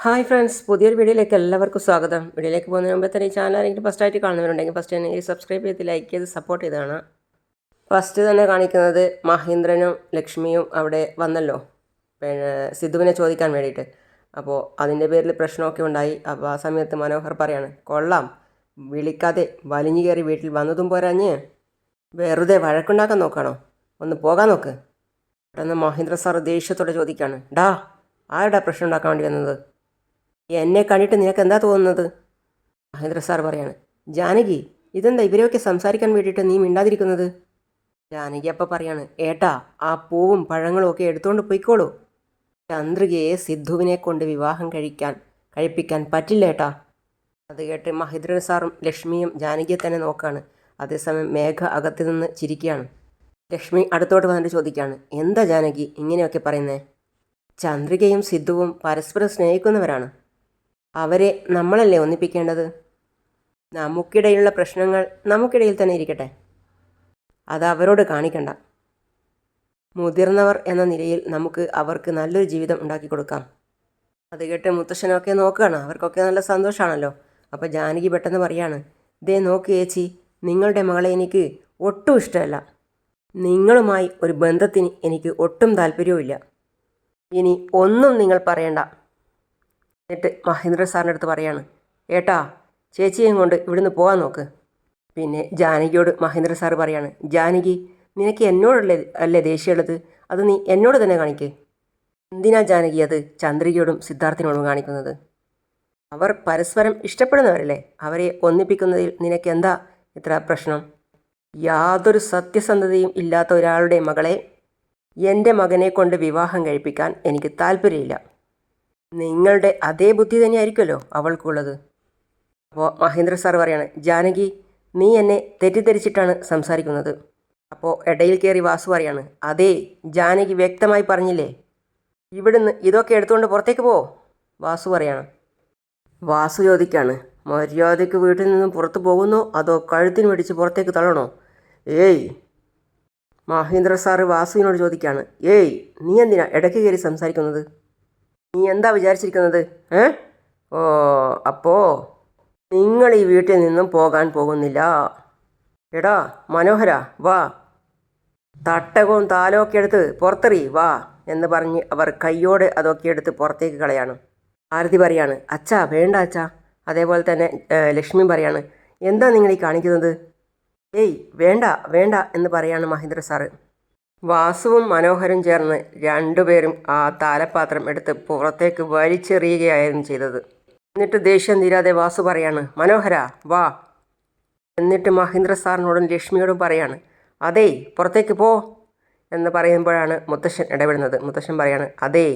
Hi friends, പുതിയൊരു വീഡിയോയിലേക്ക് എല്ലാവർക്കും സ്വാഗതം. വീഡിയോയിലേക്ക് പോകുന്നതിന് മുമ്പേ തന്നെ ഈ ചാനൽ ആരെങ്കിലും ഫസ്റ്റായിട്ട് കാണുന്നവരുണ്ടെങ്കിൽ ഫസ്റ്റ് തന്നെ സബ്സ്ക്രൈബ് ചെയ്ത് ലൈക്ക് ചെയ്ത് സപ്പോർട്ട് ചെയ്താണ്. ഫസ്റ്റ് തന്നെ കാണിക്കുന്നത് മഹേന്ദ്രനും ലക്ഷ്മിയും അവിടെ വന്നല്ലോ, പിന്നെ സിദ്ധുവിനെ ചോദിക്കാൻ വേണ്ടിയിട്ട്. അപ്പോൾ അതിൻ്റെ പേരിൽ പ്രശ്നമൊക്കെ ഉണ്ടായി. അപ്പോൾ ആ സമയത്ത് മനോഹർ പറയാണ്, കൊള്ളാം, വിളിക്കാതെ വലിഞ്ഞു കയറി വീട്ടിൽ വന്നതും പോരാഞ്ഞ് വെറുതെ വഴക്കുണ്ടാക്കാൻ നോക്കണോ, ഒന്ന് പോകാൻ നോക്ക്. പെട്ടെന്ന് മഹേന്ദ്ര സാർ ദേഷ്യത്തോടെ ചോദിക്കുകയാണ്, ഡാ, ആരുടെ പ്രശ്നം ഉണ്ടാക്കാൻ വേണ്ടി വന്നത്? എന്നെ കണ്ടിട്ട് നിനക്ക് എന്താ തോന്നുന്നത്? മഹേന്ദ്ര സാർ പറയാണ്, ജാനകി, ഇതെന്താ ഇവരെയൊക്കെ സംസാരിക്കാൻ വേണ്ടിയിട്ട് നീ മിണ്ടാതിരിക്കുന്നത്? ജാനകി അപ്പം പറയാണ്, ഏട്ടാ, ആ പൂവും പഴങ്ങളും ഒക്കെ എടുത്തുകൊണ്ട് പോയിക്കോളൂ. ചന്ദ്രികയെ സിദ്ധുവിനെ കൊണ്ട് വിവാഹം കഴിപ്പിക്കാൻ പറ്റില്ല ഏട്ടാ. അത് കേട്ട് മഹേന്ദ്രൻ സാറും ലക്ഷ്മിയും ജാനകിയെ തന്നെ നോക്കുകയാണ്. അതേസമയം മേഘ അകത്ത് നിന്ന് ചിരിക്കുകയാണ്. ലക്ഷ്മി അടുത്തോട്ട് വന്നിട്ട് ചോദിക്കുകയാണ്, എന്താ ജാനകി ഇങ്ങനെയൊക്കെ പറയുന്നേ? ചന്ദ്രികയും സിദ്ധുവും പരസ്പരം സ്നേഹിക്കുന്നവരാണ്. അവരെ നമ്മളല്ലേ ഒന്നിപ്പിക്കേണ്ടത്? നമുക്കിടയിലുള്ള പ്രശ്നങ്ങൾ നമുക്കിടയിൽ തന്നെ ഇരിക്കട്ടെ, അത് അവരോട് കാണിക്കണ്ട. മുതിർന്നവർ എന്ന നിലയിൽ നമുക്ക് അവർക്ക് നല്ലൊരു ജീവിതം ഉണ്ടാക്കി കൊടുക്കാം. അത് കേട്ട് മുത്തശ്ശനൊക്കെ നോക്കുകയാണ്. അവർക്കൊക്കെ നല്ല സന്തോഷമാണല്ലോ. അപ്പോൾ ജാനകി പെട്ടെന്ന് പറയാണ്, ദേ നോക്ക് ചേച്ചി, നിങ്ങളുടെ മകളെ എനിക്ക് ഒട്ടും ഇഷ്ടമല്ല. നിങ്ങളുമായി ഒരു ബന്ധത്തിന് എനിക്ക് ഒട്ടും താല്പര്യവുമില്ല. ഇനി ഒന്നും നിങ്ങൾ പറയണ്ട. എന്നിട്ട് മഹേന്ദ്ര സാറിൻ്റെ അടുത്ത് പറയാണ്, ഏട്ടാ, ചേച്ചിയെയും കൊണ്ട് ഇവിടുന്ന് പോകാൻ നോക്ക്. പിന്നെ ജാനകിയോട് മഹേന്ദ്ര സാറ് പറയാണ്, ജാനകി, നിനക്ക് എന്നോടല്ലേ അല്ലേ ദേഷ്യമുള്ളത്? അത് നീ എന്നോട് തന്നെ കാണിക്കേ. എന്തിനാ ജാനകി അത് ചന്ദ്രികയോടും സിദ്ധാർത്ഥിനോടും കാണിക്കുന്നത്? അവർ പരസ്പരം ഇഷ്ടപ്പെടുന്നവരല്ലേ. അവരെ ഒന്നിപ്പിക്കുന്നതിൽ നിനക്ക് എന്താ ഇത്ര പ്രശ്നം? യാതൊരു സത്യസന്ധതയും ഇല്ലാത്ത ഒരാളുടെ മകളെ എൻ്റെ മകനെ കൊണ്ട് വിവാഹം കഴിപ്പിക്കാൻ എനിക്ക് താല്പര്യമില്ല. നിങ്ങളുടെ അതേ ബുദ്ധി തന്നെയായിരിക്കുമല്ലോ അവൾക്കുള്ളത്. അപ്പോൾ മഹേന്ദ്ര സാർ പറയാണ്, ജാനകി, നീ എന്നെ തെറ്റിദ്ധരിച്ചിട്ടാണ് സംസാരിക്കുന്നത്. അപ്പോൾ ഇടയിൽ കയറി വാസു പറയാണ്, അതേ, ജാനകി വ്യക്തമായി പറഞ്ഞില്ലേ, ഇവിടുന്ന് ഇതൊക്കെ എടുത്തുകൊണ്ട് പുറത്തേക്ക് പോ. വാസു പറയാണ്. വാസു ചോദിക്കുകയാണ്, മര്യാദയ്ക്ക് വീട്ടിൽ നിന്നും പുറത്തു പോകുന്നോ അതോ കഴുത്തിന് പിടിച്ച് പുറത്തേക്ക് തള്ളണോ? ഏയ്. മഹേന്ദ്ര സാറ് വാസുവിനോട് ചോദിക്കുകയാണ്, ഏയ്, നീ എന്തിനാ ഇടയ്ക്ക് കയറി സംസാരിക്കുന്നത്? നീ എന്താ വിചാരിച്ചിരിക്കുന്നത്? ഓ, അപ്പോൾ നിങ്ങൾ ഈ വീട്ടിൽ നിന്നും പോകാൻ പോകുന്നില്ല. എടാ മനോഹര, വാ, തട്ടകവും താലമൊക്കെ എടുത്ത് പുറത്തെറി, വാ എന്ന് പറഞ്ഞ് അവർ കയ്യോടെ അതൊക്കെ എടുത്ത് പുറത്തേക്ക് കളയാണ്. ആരതി പറയാണ്, അച്ഛാ വേണ്ട അച്ഛാ. അതേപോലെ തന്നെ ലക്ഷ്മി പറയാണ്, എന്താ നിങ്ങൾ ഈ കാണിക്കുന്നത്? ഏയ് വേണ്ട വേണ്ട എന്ന് പറയാണ് മഹേന്ദ്ര സാറ്. വാസുവും മനോഹരും ചേർന്ന് രണ്ടുപേരും ആ താലപ്പാത്രം എടുത്ത് പുറത്തേക്ക് വലിച്ചെറിയുകയായിരുന്നു ചെയ്തത്. എന്നിട്ട് ദേഷ്യം തീരാതെ വാസു പറയാണ്, മനോഹര, വാ. എന്നിട്ട് മഹേന്ദ്ര സാറിനോടും ലക്ഷ്മിയോടും പറയാണ്, അതേ, പുറത്തേക്ക് പോ എന്ന് പറയുമ്പോഴാണ് മുത്തശ്ശൻ ഇടപെടുന്നത്. മുത്തശ്ശൻ പറയാണ്, അതേ,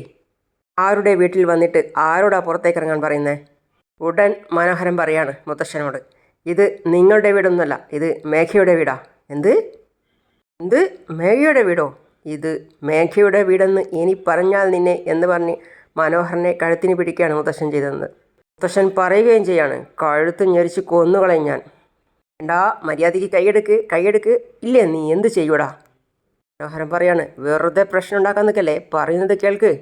ആരുടെ വീട്ടിൽ വന്നിട്ട് ആരോടാ പുറത്തേക്ക് ഇറങ്ങാൻ പറയുന്നത്? ഉടൻ മനോഹരൻ പറയാണ് മുത്തശ്ശനോട്, ഇത് നിങ്ങളുടെ വീടൊന്നുമല്ല, ഇത് മേഘയുടെ വീടാ. എന്ത് എന്ത് മേഘയുടെ വീടോ? ഇത് മേഘയുടെ വീടെന്ന് ഇനി പറഞ്ഞാൽ നിന്നെ എന്ന് പറഞ്ഞ് മനോഹരനെ കഴുത്തിന് പിടിക്കുകയാണ് മുത്തശ്ശൻ ചെയ്തതെന്ന്. മുത്തശ്ശൻ പറയുകയും ചെയ്യാണ്, കഴുത്ത് ഞെരിച്ച് കൊന്നുകളയും ഞാൻ. വേണ്ടാ, മര്യാദയ്ക്ക് കൈയെടുക്ക്, ഇല്ലേ നീ എന്ത് ചെയ്യൂടാ? മനോഹരൻ പറയാണ്, വെറുതെ പ്രശ്നം ഉണ്ടാക്കാൻ നിൽക്കല്ലേ, പറയുന്നത് കേൾക്ക്.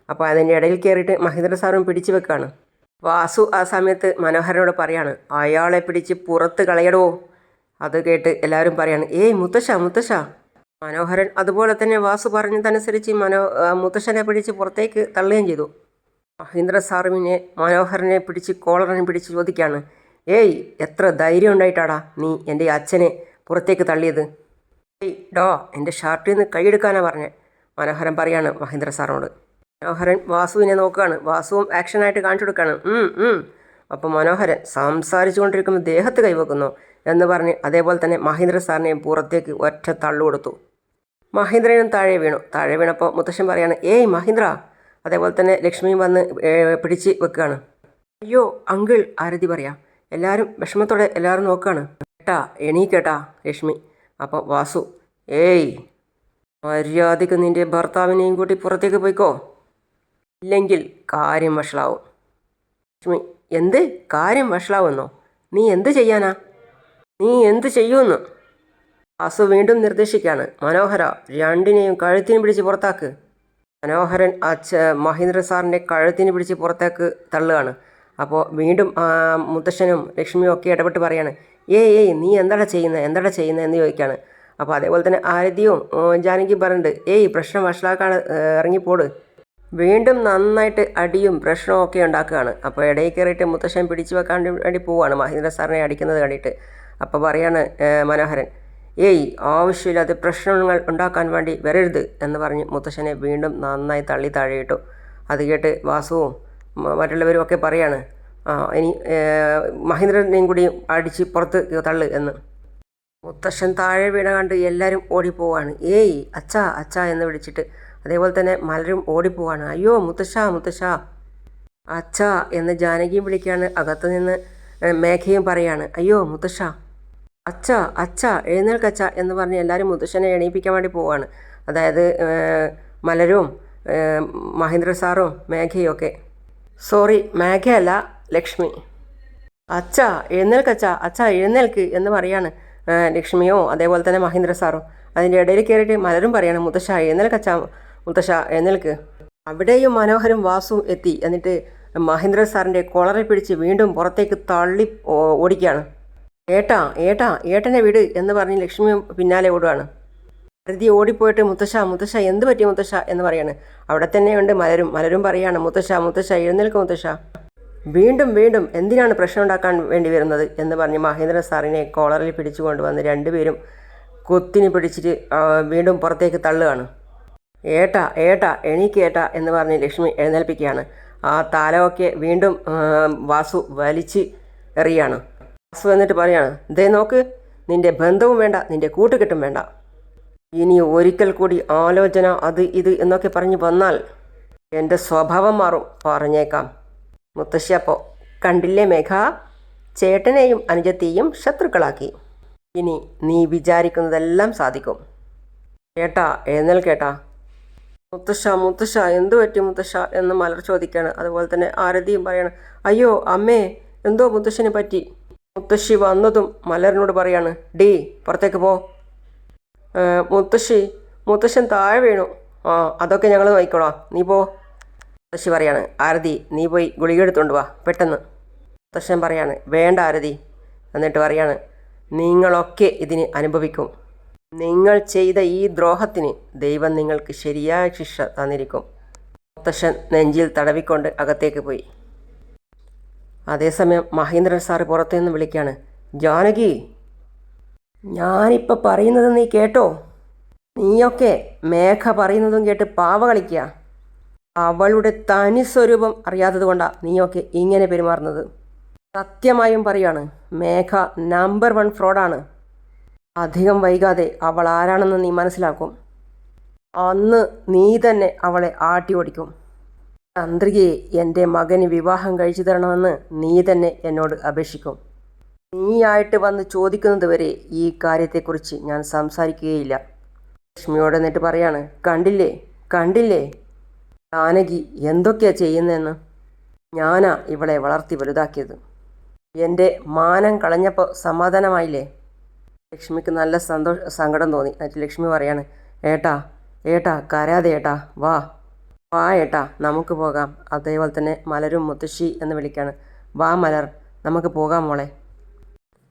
അപ്പോൾ അതിൻ്റെ ഇടയിൽ കയറിയിട്ട് മഹേന്ദ്ര സാറും പിടിച്ചു വെക്കുകയാണ്. വാസു ആ സമയത്ത് മനോഹരനോട് പറയാണ്, അയാളെ പിടിച്ച് പുറത്ത് കളയടോ. അത് കേട്ട് എല്ലാവരും പറയാണ്, ഏയ് മുത്തശ്ശ. മനോഹരൻ അതുപോലെ തന്നെ വാസു പറഞ്ഞതനുസരിച്ച് മുത്തശ്ശനെ പിടിച്ച് പുറത്തേക്ക് തള്ളുകയും ചെയ്തു. മഹേന്ദ്ര സാറുവിനെ മനോഹരനെ പിടിച്ച് കോളറിനെ പിടിച്ച് ചോദിക്കുകയാണ്, ഏയ്, എത്ര ധൈര്യം ഉണ്ടായിട്ടാടാ നീ എൻ്റെ അച്ഛനെ പുറത്തേക്ക് തള്ളിയത്? ഏയ് ഡോ, എൻ്റെ ഷർട്ടിൽ നിന്ന് കൈയെടുക്കാനാ പറഞ്ഞേ. മനോഹരൻ പറയാണ് മഹേന്ദ്ര സാറിനോട്. മനോഹരൻ വാസുവിനെ നോക്കുകയാണ്. വാസുവും ആക്ഷനായിട്ട് കാണിച്ചു കൊടുക്കുകയാണ്. അപ്പോൾ മനോഹരൻ സംസാരിച്ചു കൊണ്ടിരിക്കുമ്പോൾ ദേഹത്ത് കൈവെക്കുന്നു എന്ന് പറഞ്ഞ് അതേപോലെ തന്നെ മഹേന്ദ്ര സാറിനെയും പുറത്തേക്ക് ഒറ്റ തള്ളു കൊടുത്തു. മഹേന്ദ്രനും താഴെ വീണപ്പോൾ മുത്തശ്ശൻ പറയാണ്, ഏയ് മഹേന്ദ്ര. അതേപോലെ തന്നെ ലക്ഷ്മിയും വന്ന് പിടിച്ച് വെക്കുകയാണ്. അയ്യോ അങ്കിൾ, ആരതി പറയാം. എല്ലാവരും വിഷമത്തോടെ എല്ലാവരും നോക്കുകയാണ്. കേട്ടാ, എണീക്കേട്ടാ ലക്ഷ്മി. അപ്പോൾ വാസു, ഏയ്, മര്യാദയ്ക്ക് നിൻ്റെ ഭർത്താവിനെയും കൂട്ടി പുറത്തേക്ക് പോയിക്കോ, ഇല്ലെങ്കിൽ കാര്യം വഷളാവും. ലക്ഷ്മി, എന്ത് കാര്യം വഷളാവുന്നോ? നീ എന്ത് ചെയ്യാനാ? നീ എന്ത് ചെയ്യുമെന്ന്? വാസു വീണ്ടും നിർദ്ദേശിക്കുകയാണ്, മനോഹര, രണ്ടിനെയും കഴുത്തിന് പിടിച്ച് പുറത്താക്ക്. മനോഹരൻ മഹേന്ദ്ര സാറിൻ്റെ കഴുത്തിന് പിടിച്ച് പുറത്തേക്ക് തള്ളുകയാണ്. അപ്പോൾ വീണ്ടും മുത്തശ്ശനും ലക്ഷ്മിയും ഒക്കെ ഇടപെട്ട് പറയാണ്, ഏയ് നീ എന്താടാ ചെയ്യുന്നത് എന്ന് ചോദിക്കുകയാണ്. അപ്പോൾ അതേപോലെ തന്നെ ആരതിയും ജാനകിയും പറയുന്നുണ്ട്, പ്രശ്നം വഷളാക്കാണ്, ഇറങ്ങിപ്പോട്. വീണ്ടും നന്നായിട്ട് അടിയും പ്രശ്നവും ഒക്കെ ഉണ്ടാക്കുകയാണ്. അപ്പോൾ ഇടയിൽ കയറിയിട്ട് മുത്തശ്ശൻ പിടിച്ചു വെക്കാൻ വേണ്ടി പോവുകയാണ് മഹേന്ദ്ര സാറിനെ അടിക്കുന്നത് കണ്ടിട്ട്. അപ്പോൾ പറയാണ് മനോഹരൻ, ആവശ്യമില്ലാത്ത പ്രശ്നങ്ങൾ ഉണ്ടാക്കാൻ വേണ്ടി വരരുത് എന്ന് പറഞ്ഞ് മുത്തശ്ശനെ വീണ്ടും നന്നായി തള്ളി താഴെയിട്ടു. അത് കേട്ട് വാസുവും മറ്റുള്ളവരും ഒക്കെ പറയാണ്, ഇനി മഹേന്ദ്രനെയും കൂടി അടിച്ച് പുറത്ത് തള്ളു എന്ന്. മുത്തശ്ശൻ താഴെ വീണ കണ്ട് എല്ലാവരും ഓടിപ്പോവാണ്. അച്ഛാ അച്ഛാ എന്ന് വിളിച്ചിട്ട്. അതേപോലെ തന്നെ മലരും ഓടിപ്പോവാണ്. അയ്യോ മുത്തശ്ശ അച്ഛാ എന്ന് ജാനകിയും വിളിക്കുകയാണ്. അകത്തു നിന്ന് മേഘയും പറയാണ്, അയ്യോ മുത്തശ്ശ, അച്ഛാ എഴുന്നേൽക്കച്ഛ എന്ന് പറഞ്ഞ് എല്ലാവരും മുത്തശ്ശനെ എണീപ്പിക്കാൻ വേണ്ടി പോവാണ്. അതായത് മലരും മഹേന്ദ്ര സാറും മേഘയും ഒക്കെ. സോറി, മേഘയല്ല, ലക്ഷ്മി. അച്ഛാ എഴുന്നേൽക്ക് എന്ന് പറയാണ് ലക്ഷ്മിയോ അതേപോലെ തന്നെ മഹേന്ദ്ര സാറും. അതിൻ്റെ ഇടയിൽ കയറിയിട്ട് മലരും പറയാണ്, മുത്തശ്ശ എഴുന്നേൽക്ക്. അവിടെയും മനോഹരും വാസുവും എത്തി. എന്നിട്ട് മഹേന്ദ്ര സാറിൻ്റെ കോളറിൽ പിടിച്ച് വീണ്ടും പുറത്തേക്ക് തള്ളി ഓടിക്കുകയാണ്. ഏട്ടനെ വിട് എന്ന് പറഞ്ഞ് ലക്ഷ്മി പിന്നാലെ ഓടുകയാണ്. ഭാരതി ഓടിപ്പോയിട്ട് മുത്തശ്ശ എന്ത് പറ്റി മുത്തശ്ശ എന്ന് പറയാണ്. അവിടെ തന്നെയുണ്ട് മലരും പറയാണ്, മുത്തശ്ശ എഴുന്നേൽക്ക് മുത്തശ്ശ. വീണ്ടും എന്തിനാണ് പ്രശ്നം ഉണ്ടാക്കാൻ വേണ്ടി വരുന്നത് എന്ന് പറഞ്ഞ് മഹേന്ദ്ര സാറിനെ കോളറിൽ പിടിച്ചുകൊണ്ട് വന്ന് രണ്ടുപേരും കൊത്തിന് പിടിച്ചിട്ട് വീണ്ടും പുറത്തേക്ക് തള്ളുകയാണ്. എണീക്കേട്ടാ എന്ന് പറഞ്ഞ് ലക്ഷ്മി എഴുന്നേൽപ്പിക്കുകയാണ്. ആ താലമൊക്കെ വീണ്ടും വാസു വലിച്ച് എറിയാണ്. വാസു എന്നിട്ട് പറയാണ്, ദേ നോക്ക്, നിന്റെ ബന്ധവും വേണ്ട, നിന്റെ കൂട്ടുകെട്ടും വേണ്ട. ഇനി ഒരിക്കൽ കൂടി ആലോചന അത് ഇത് എന്നൊക്കെ പറഞ്ഞ് വന്നാൽ എൻ്റെ സ്വഭാവം മാറും, പറഞ്ഞേക്കാം. മുത്തശ്ശി അപ്പോൾ കണ്ടില്ലേ മേഘ, ചേട്ടനെയും അനുജത്തെയും ശത്രുക്കളാക്കി. ഇനി നീ വിചാരിക്കുന്നതെല്ലാം സാധിക്കും. എഴുന്നേൽക്കേട്ടാ. മുത്തശ്ശ എന്തു പറ്റി മുത്തശ്ശ എന്ന് മലർ ചോദിക്കുകയാണ്. അതുപോലെ തന്നെ ആരതിയും പറയാണ്, അയ്യോ അമ്മേ, എന്തോ മുത്തശ്ശന് പറ്റി. മുത്തശ്ശി വന്നതും മലറിനോട് പറയാണ്, പുറത്തേക്ക് പോ. മുത്തശ്ശൻ താഴെ വീണു. അതൊക്കെ ഞങ്ങൾ നോക്കിക്കോളാം, നീ പോ. മുത്തശ്ശി പറയാണ്, ആരതി നീ പോയി ഗുളിക എടുത്തുകൊണ്ട് വാ പെട്ടെന്ന്. മുത്തശ്ശൻ പറയാണ്, വേണ്ട ആരതി. എന്നിട്ട് പറയാണ്, നിങ്ങളൊക്കെ ഇതിന് അനുഭവിക്കും. നിങ്ങൾ ചെയ്ത ഈ ദ്രോഹത്തിന് ദൈവം നിങ്ങൾക്ക് ശരിയായ ശിക്ഷ തന്നിരിക്കും. മുത്തശ്ശൻ നെഞ്ചിൽ തടവിക്കൊണ്ട് അകത്തേക്ക് പോയി. അതേസമയം മഹേന്ദ്രൻ സാറ് പുറത്തു നിന്ന് വിളിക്കുകയാണ്, ജാനകി, ഞാനിപ്പോൾ പറയുന്നത് നീ കേട്ടോ? നീയൊക്കെ മേഘ പറയുന്നതും കേട്ട് പാവ കളിക്കുക. അവളുടെ തനി സ്വരൂപം അറിയാത്തത് കൊണ്ടാണ് നീയൊക്കെ ഇങ്ങനെ പെരുമാറുന്നത്. സത്യമായും പറയാണ്, മേഘ നമ്പർ 1 ഫ്രോഡാണ്. അധികം വൈകാതെ അവൾ ആരാണെന്ന് നീ മനസ്സിലാക്കും. അന്ന് നീ തന്നെ അവളെ ആട്ടി ഓടിക്കും. ചന്ദ്രികയെ എൻ്റെ മകന് വിവാഹം കഴിച്ചു തരണമെന്ന് നീ തന്നെ എന്നോട് അപേക്ഷിക്കും. നീയായിട്ട് വന്ന് ചോദിക്കുന്നത് വരെ ഈ കാര്യത്തെക്കുറിച്ച് ഞാൻ സംസാരിക്കുകയില്ല. ലക്ഷ്മിയോട് എന്നിട്ട് പറയാണ്, കണ്ടില്ലേ ജാനകി എന്തൊക്കെയാണ് ചെയ്യുന്നതെന്ന്. ഞാനാ ഇവളെ വളർത്തി വലുതാക്കിയത്. എൻ്റെ മാനം കളഞ്ഞപ്പോൾ സമാധാനമായില്ലേ? ലക്ഷ്മിക്ക് നല്ല സങ്കടം തോന്നി. എന്നിട്ട് ലക്ഷ്മി പറയാണ്, ഏട്ടാ കരാതെ ഏട്ടാ, വാ ഏട്ടാ നമുക്ക് പോകാം. അതേപോലെ തന്നെ മലരും മുത്തശ്ശി എന്ന് വിളിക്കുകയാണ്, വാ മലർ, നമുക്ക് പോകാം മോളെ.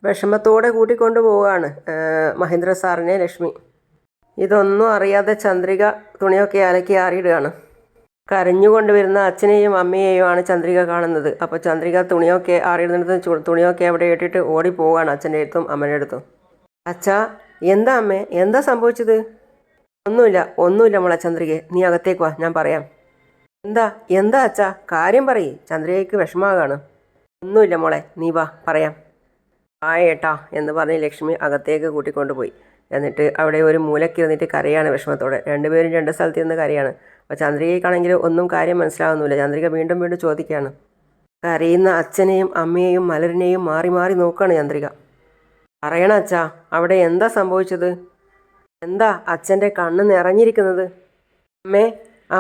വിഷമത്തോടെ കൂട്ടിക്കൊണ്ടു പോവുകയാണ് മഹേന്ദ്ര സാറിനെ ലക്ഷ്മി. ഇതൊന്നും അറിയാതെ ചന്ദ്രിക തുണിയൊക്കെ അലക്കി ആറിയിടുകയാണ്. കരഞ്ഞുകൊണ്ട് വരുന്ന അച്ഛനെയും അമ്മയെയുമാണ് ചന്ദ്രിക കാണുന്നത്. അപ്പോൾ ചന്ദ്രിക തുണിയൊക്കെ ആറിയിടുന്നിടത്ത് തുണിയൊക്കെ അവിടെ ഇട്ടിട്ട് ഓടിപ്പോവുകയാണ് അച്ഛൻ്റെ അടുത്തും അമ്മയുടെ അടുത്തും. അച്ഛാ, എന്താ അമ്മേ, എന്താ സംഭവിച്ചത്? ഒന്നുമില്ല മോളെ ചന്ദ്രികയെ, നീ അകത്തേക്ക് വാ, ഞാൻ പറയാം. എന്താ അച്ഛാ, കാര്യം പറയ്. ചന്ദ്രികയ്ക്ക് വിഷമാകാണ്. ഒന്നുമില്ല മോളെ, നീ വാ, പറയാം. ഏട്ടാ എന്ന് പറഞ്ഞ് ലക്ഷ്മി അകത്തേക്ക് കൂട്ടിക്കൊണ്ടുപോയി. എന്നിട്ട് അവിടെ ഒരു മൂലക്കിരുന്നിട്ട് കരയാണ് വിഷമത്തോടെ. രണ്ടുപേരും 2 സ്ഥലത്ത് നിന്ന് കരയാണ്. അപ്പോൾ ചന്ദ്രികയ്ക്കാണെങ്കിൽ ഒന്നും കാര്യം മനസ്സിലാവുന്നില്ല. ചന്ദ്രിക വീണ്ടും ചോദിക്കുകയാണ്. കരയുന്ന അച്ഛനെയും അമ്മയെയും മലരിനെയും മാറി മാറി നോക്കുകയാണ് ചന്ദ്രിക. പറയണ അച്ഛാ, അവിടെ എന്താ സംഭവിച്ചത്? എന്താ അച്ഛൻ്റെ കണ്ണ് നിറഞ്ഞിരിക്കുന്നത്?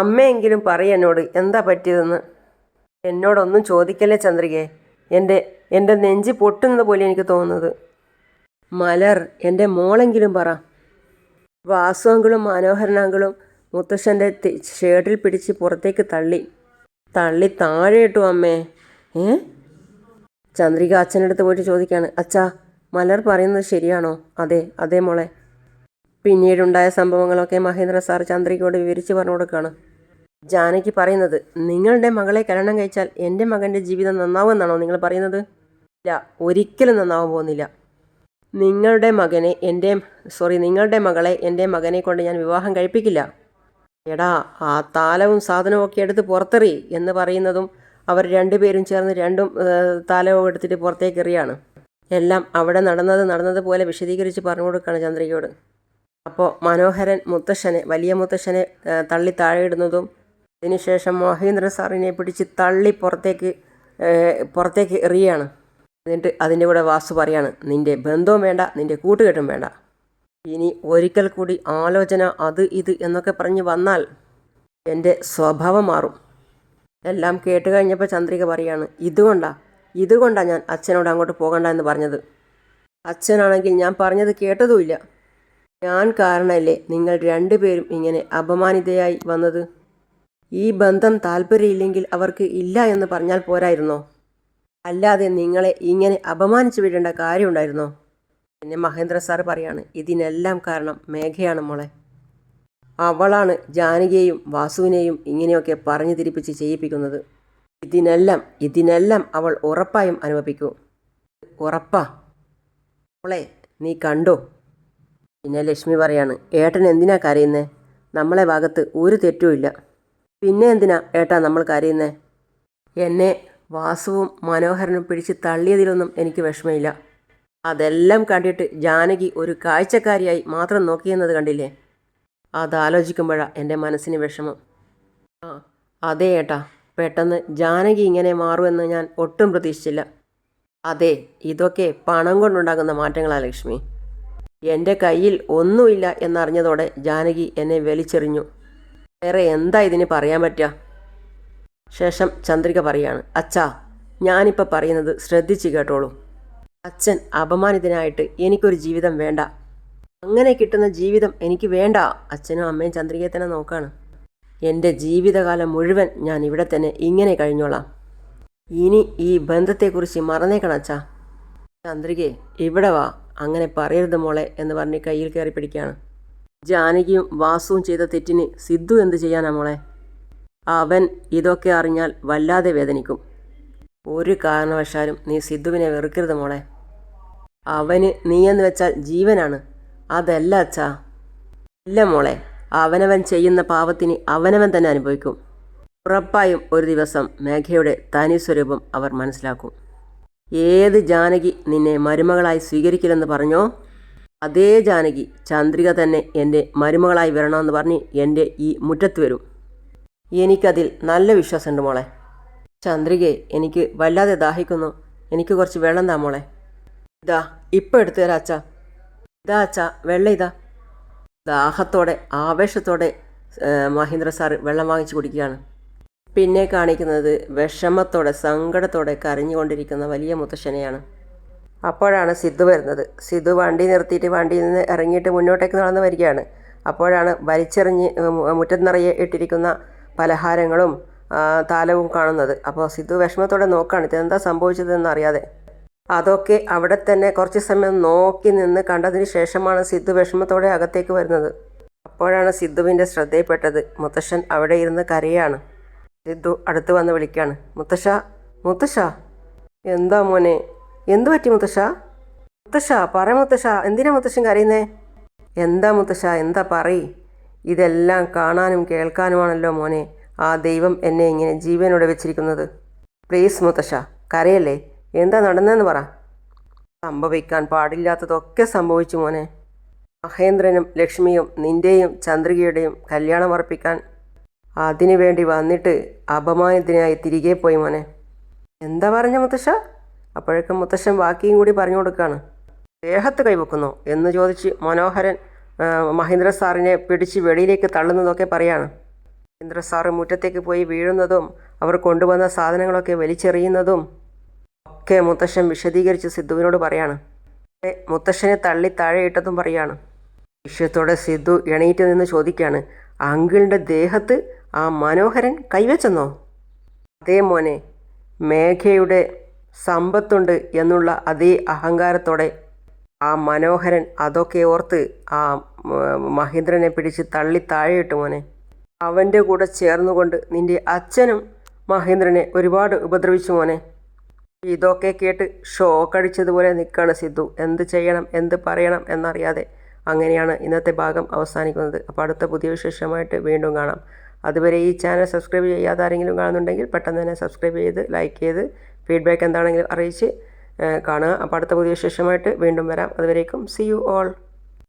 അമ്മയെങ്കിലും പറയ എന്നോട് എന്താ പറ്റിയതെന്ന്. എന്നോടൊന്നും ചോദിക്കല്ലേ ചന്ദ്രികയെ, എൻ്റെ നെഞ്ച് പൊട്ടുന്നത് പോലെ എനിക്ക് തോന്നുന്നത്. മലർ, എൻ്റെ മോളെങ്കിലും പറ. വാസുവെങ്കിലും മനോഹരനാങ്കിലും മുത്തശ്ശൻ്റെ ഷേർട്ടിൽ പിടിച്ച് പുറത്തേക്ക് തള്ളി താഴെ ഇട്ടു അമ്മേ. ചന്ദ്രിക അച്ഛൻ്റെ അടുത്ത് പോയിട്ട് ചോദിക്കുകയാണ്, അച്ഛാ മലർ പറയുന്നത് ശരിയാണോ? അതെ മോളെ. പിന്നീടുണ്ടായ സംഭവങ്ങളൊക്കെ മഹേന്ദ്ര സാർ ചന്ദ്രികയോട് വിവരിച്ച് പറഞ്ഞു കൊടുക്കുകയാണ്. ജാനകി പറയുന്നത്, നിങ്ങളുടെ മകളെ കല്യാണം കഴിച്ചാൽ എൻ്റെ മകൻ്റെ ജീവിതം നന്നാവുമെന്നാണോ നിങ്ങൾ പറയുന്നത്? ഇല്ല, ഒരിക്കലും നന്നാവാൻ പോകുന്നില്ല. നിങ്ങളുടെ മകളെ എൻ്റെ മകനെ കൊണ്ട് ഞാൻ വിവാഹം കഴിപ്പിക്കില്ല. എടാ, ആ താലവും സാധനവും ഒക്കെ എടുത്ത് പുറത്തെറി എന്ന് പറയുന്നതും അവർ രണ്ടുപേരും ചേർന്ന് താലവും എടുത്തിട്ട് പുറത്തേക്ക് എറിയാണ്. എല്ലാം അവിടെ നടന്നതുപോലെ വിശദീകരിച്ച് പറഞ്ഞു കൊടുക്കുകയാണ് ചന്ദ്രികയോട്. അപ്പോൾ മനോഹരൻ വലിയ മുത്തശ്ശനെ തള്ളി താഴെയിടുന്നതും അതിനുശേഷം മഹേന്ദ്ര സാറിനെ പിടിച്ച് തള്ളി പുറത്തേക്ക് എറിയാണ്. എന്നിട്ട് അതിൻ്റെ കൂടെ വാസു പറയാണ്, നിൻ്റെ ബന്ധവും വേണ്ട, നിൻ്റെ കൂട്ടുകെട്ടും വേണ്ട. ഇനി ഒരിക്കൽ കൂടി ആലോചന അത് ഇത് എന്നൊക്കെ പറഞ്ഞ് വന്നാൽ എൻ്റെ സ്വഭാവം മാറും. എല്ലാം കേട്ട് കഴിഞ്ഞപ്പോൾ ചന്ദ്രിക പറയാണ്, ഇതുകൊണ്ടാണ് ഞാൻ അച്ഛനോട് അങ്ങോട്ട് പോകണ്ട എന്ന് പറഞ്ഞത്. അച്ഛനാണെങ്കിൽ ഞാൻ പറഞ്ഞത് കേട്ടതുമില്ല. ഞാൻ കാരണമല്ലേ നിങ്ങൾ രണ്ടുപേരും ഇങ്ങനെ അപമാനിതയായി വന്നത്. ഈ ബന്ധം താല്പര്യമില്ലെങ്കിൽ അവർക്ക് ഇല്ല എന്ന് പറഞ്ഞാൽ പോരായിരുന്നോ? അല്ലാതെ നിങ്ങളെ ഇങ്ങനെ അപമാനിച്ചു വിടേണ്ട കാര്യമുണ്ടായിരുന്നോ? പിന്നെ മഹേന്ദ്ര സാർ പറയാണ്, ഇതിനെല്ലാം കാരണം മേഘയാണ് മോളെ. അവളാണ് ജാനകിയെയും വാസുവിനെയും ഇങ്ങനെയൊക്കെ പറഞ്ഞു തിരിപ്പിച്ച് ചെയ്യിപ്പിക്കുന്നത്. ഇതിനെല്ലാം അവൾ ഉറപ്പായും അനുഭവിക്കും. ഉറപ്പാ മോളെ, നീ കണ്ടോ? പിന്നെ ലക്ഷ്മി പറയാണ്, ഏട്ടൻ എന്തിനാ കരയുന്നേ? നമ്മളെ ഭാഗത്ത് ഒരു തെറ്റുമില്ല. പിന്നെ എന്തിനാ ഏട്ടാ നമ്മൾ കരയുന്നേ? എന്നെ വാസുവും മനോഹരനും പിടിച്ച് തള്ളിയതിലൊന്നും എനിക്ക് വിഷമമില്ല. അതെല്ലാം കണ്ടിട്ട് ജാനകി ഒരു കാഴ്ചക്കാരിയായി മാത്രം നോക്കിയെന്നത് കണ്ടില്ലേ? അതാലോചിക്കുമ്പോഴാണ് എൻ്റെ മനസ്സിന് വിഷമം. അതെ ഏട്ടാ, പെട്ടെന്ന് ജാനകി ഇങ്ങനെ മാറുമെന്ന് ഞാൻ ഒട്ടും പ്രതീക്ഷിച്ചില്ല. അതെ, ഇതൊക്കെ പണം കൊണ്ടുണ്ടാകുന്ന മാറ്റങ്ങളാണ് ലക്ഷ്മി. എൻ്റെ കയ്യിൽ ഒന്നുമില്ല എന്നറിഞ്ഞതോടെ ജാനകി എന്നെ വലിച്ചെറിഞ്ഞു. വേറെ എന്താ ഇതിന് പറയാൻ പറ്റുക? ശേഷം ചന്ദ്രിക പറയാണ്, അച്ഛാ ഞാനിപ്പോൾ പറയുന്നത് ശ്രദ്ധിച്ച് കേട്ടോളൂ. അച്ഛൻ അപമാനിതനായിട്ട് എനിക്കൊരു ജീവിതം വേണ്ട. അങ്ങനെ കിട്ടുന്ന ജീവിതം എനിക്ക് വേണ്ട. അച്ഛനും അമ്മയും ചന്ദ്രികയെ തന്നെ നോക്കാണ്. എൻ്റെ ജീവിതകാലം മുഴുവൻ ഞാൻ ഇവിടെ തന്നെ ഇങ്ങനെ കഴിഞ്ഞോളാം. ഇനി ഈ ബന്ധത്തെക്കുറിച്ച് മറന്നേക്കണം അച്ഛാ. ചന്ദ്രികയെ ഇവിടെ വാ, അങ്ങനെ പറയരുത് മോളെ എന്ന് പറഞ്ഞ് കയ്യിൽ കയറി പിടിക്കുകയാണ്. ജാനകിയും വാസുവും ചെയ്ത തെറ്റിന് സിദ്ധു എന്ത് ചെയ്യാനാ മോളെ? അവൻ ഇതൊക്കെ അറിഞ്ഞാൽ വല്ലാതെ വേദനിക്കും. ഒരു കാരണവശാലും നീ സിദ്ധുവിനെ വെറുക്കരുത് മോളെ. അവന് നീയെന്ന് വെച്ചാൽ ജീവനാണ്. അതല്ല അച്ഛാ. ഇല്ല മോളെ, അവനവൻ ചെയ്യുന്ന പാവത്തിന് അവനവൻ തന്നെ അനുഭവിക്കും. ഉറപ്പായും ഒരു ദിവസം മേഘയുടെ തനി സ്വരൂപം അവർ മനസ്സിലാക്കും. ഏത് ജാനകി നിന്നെ മരുമകളായി സ്വീകരിക്കില്ലെന്ന് പറഞ്ഞോ, അതേ ജാനകി ചന്ദ്രിക തന്നെ എൻ്റെ മരുമകളായി വരണമെന്ന് പറഞ്ഞ് എൻ്റെ ഈ മുറ്റത്ത് വരും. എനിക്കതിൽ നല്ല വിശ്വാസമുണ്ട് മോളെ. ചന്ദ്രികയെ, എനിക്ക് വല്ലാതെ ദാഹിക്കുന്നു. എനിക്ക് കുറച്ച് വെള്ളം താ മോളെ. ഇതാ ഇപ്പം എടുത്തു തരാം അച്ഛാ. ഇതാ അച്ഛാ, വെള്ളം ഇതാ. ദാഹത്തോടെ ആവേശത്തോടെ മഹേന്ദ്ര സാറ് വെള്ളം വാങ്ങിച്ചു കുടിക്കുകയാണ്. പിന്നെ കാണിക്കുന്നത് വിഷമത്തോടെ സങ്കടത്തോടെ കരഞ്ഞുകൊണ്ടിരിക്കുന്ന വലിയ മുത്തശ്ശനെയാണ്. അപ്പോഴാണ് സിദ്ധു വരുന്നത്. സിദ്ധു വണ്ടി നിർത്തിയിട്ട് വണ്ടിയിൽ നിന്ന് ഇറങ്ങിയിട്ട് മുന്നോട്ടേക്ക് നടന്നു വരികയാണ്. അപ്പോഴാണ് വലിച്ചെറിഞ്ഞ് മുറ്റത്ത് നിറയെ ഇട്ടിരിക്കുന്ന പലഹാരങ്ങളും താലവും കാണുന്നത്. അപ്പോൾ സിദ്ധു വിഷമത്തോടെ നോക്കുകയാണ്, ഇതെന്താ സംഭവിച്ചതെന്ന് അറിയാതെ. അതൊക്കെ അവിടെ തന്നെ കുറച്ച് സമയം നോക്കി നിന്ന് കണ്ടതിന് ശേഷമാണ് സിദ്ധു വിഷമത്തോടെ അകത്തേക്ക് വരുന്നത്. അപ്പോഴാണ് സിദ്ധുവിൻ്റെ ശ്രദ്ധയിൽപ്പെട്ടത് മുത്തശ്ശൻ അവിടെ ഇരുന്ന് കരയാണ്. സിദ്ധു അടുത്ത് വന്ന് വിളിക്കുകയാണ്, മുത്തശ്ശ. എന്താ മോനെ, എന്തു പറ്റി മുത്തശ്ശ പറ മുത്തശ്ശ, എന്തിനാ മുത്തശ്ശൻ കരയുന്നേ? എന്താ മുത്തശ്ശ, എന്താ പറയ്. ഇതെല്ലാം കാണാനും കേൾക്കാനുമാണല്ലോ മോനെ ആ ദൈവം എന്നെ ഇങ്ങനെ ജീവനോടെ വെച്ചിരിക്കുന്നത്. പ്ലീസ് മുത്തശ്ശ കരയല്ലേ, എന്താ നടന്നതെന്ന് പറ. സംഭവിക്കാൻ പാടില്ലാത്തതൊക്കെ സംഭവിച്ചു മോനെ. മഹേന്ദ്രനും ലക്ഷ്മിയും നിൻ്റെയും ചന്ദ്രികയുടെയും കല്യാണം ഉറപ്പിക്കാൻ അതിനു വേണ്ടി വന്നിട്ട് അപമാനത്തിനായി തിരികെ പോയി മോനെ. എന്താ പറഞ്ഞ മുത്തശ്ശ? അപ്പോഴേക്കും മുത്തശ്ശൻ ബാക്കിയും കൂടി പറഞ്ഞു കൊടുക്കുകയാണ്. ദേഹത്ത് കൈവെക്കുന്നു എന്ന് ചോദിച്ച് മനോഹരൻ മഹേന്ദ്ര സാറിനെ പിടിച്ച് വെളിയിലേക്ക് തള്ളുന്നതൊക്കെ പറയാണ്. മഹേന്ദ്ര സാറ് മുറ്റത്തേക്ക് പോയി വീഴുന്നതും അവർ കൊണ്ടുവന്ന സാധനങ്ങളൊക്കെ വലിച്ചെറിയുന്നതും ഒക്കെ മുത്തശ്ശൻ വിശദീകരിച്ച് സിദ്ധുവിനോട് പറയാണ്. മുത്തശ്ശനെ തള്ളി താഴെ ഇട്ടതും പറയാണ്. വിഷയത്തോടെ സിദ്ധു എണീറ്റ് നിന്ന് ചോദിക്കുകയാണ്, അങ്കിളിൻ്റെ ദേഹത്ത് ആ മനോഹരൻ കൈവച്ചെന്നോ? അതേ മോനെ, മേഘയുടെ സമ്പത്തുണ്ട് എന്നുള്ള അതേ അഹങ്കാരത്തോടെ ആ മനോഹരൻ അതൊക്കെ ഓർത്ത് ആ മഹേന്ദ്രനെ പിടിച്ച് തള്ളി താഴെയിട്ടു മോനെ. അവൻ്റെ കൂടെ ചേർന്നുകൊണ്ട് നിൻ്റെ അച്ഛനും മഹേന്ദ്രനെ ഒരുപാട് ഉപദ്രവിച്ചു മോനെ. ഇതൊക്കെ കേട്ട് ഷോക്കടിച്ചതുപോലെ നിൽക്കുകയാണ് സിദ്ധു. എന്ത് ചെയ്യണം, എന്ത് പറയണം എന്നറിയാതെ. അങ്ങനെയാണ് ഇന്നത്തെ ഭാഗം അവസാനിക്കുന്നത്. അപ്പോൾ അടുത്ത പുതിയ വിശേഷമായിട്ട് വീണ്ടും കാണാം. അതുവരെ ഈ ചാനൽ സബ്സ്ക്രൈബ് ചെയ്യാതെ ആരെങ്കിലും കാണുന്നുണ്ടെങ്കിൽ പെട്ടെന്ന് തന്നെ സബ്സ്ക്രൈബ് ചെയ്ത് ലൈക്ക് ചെയ്ത് ഫീഡ്ബാക്ക് എന്താണെങ്കിലും അറിയിച്ച് കാണുക. അപ്പോൾ അടുത്ത പുതിയ വിശേഷമായിട്ട് വീണ്ടും വരാം. അതുവരേക്കും സി യു ഓൾ.